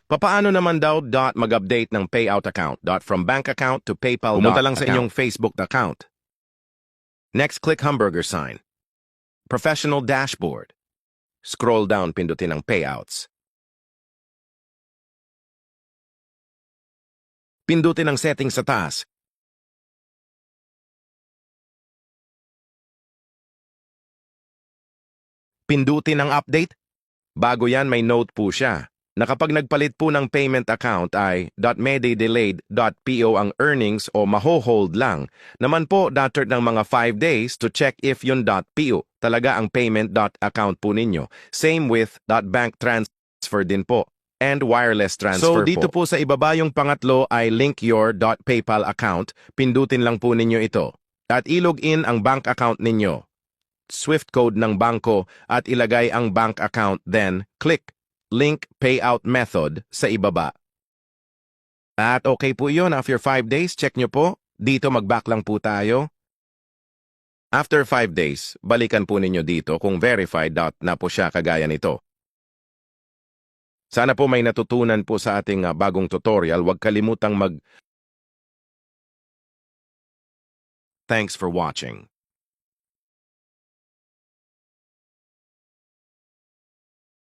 Papaano naman daw mag-update ng payout account from bank account to PayPal. Pumunta lang sa inyong Facebook account. Next, click hamburger sign. Professional dashboard. Scroll down, pindutin ang payouts. Pindutin ang settings sa taas. Pindutin ang update. Bago yan, may note po siya na kapag nagpalit po ng payment account ay .mayday-delayed.po ang earnings o maho-hold lang. Naman po, dapat ng mga 5 days to check if yung .po talaga ang payment account po ninyo. Same with .bank transfer din po and wireless transfer. So dito po sa ibaba yung pangatlo ay link your .paypal account. Pindutin lang po ninyo ito at ilog in ang bank account ninyo. Swift code ng bangko at ilagay ang bank account, then click link payout method sa ibaba. At okay po yun. After 5 days, check nyo po. Dito mag-back lang po tayo. After 5 days, balikan po ninyo dito kung verified na po siya kagaya nito. Sana po may natutunan po sa ating bagong tutorial. Huwag kalimutang Thanks for watching.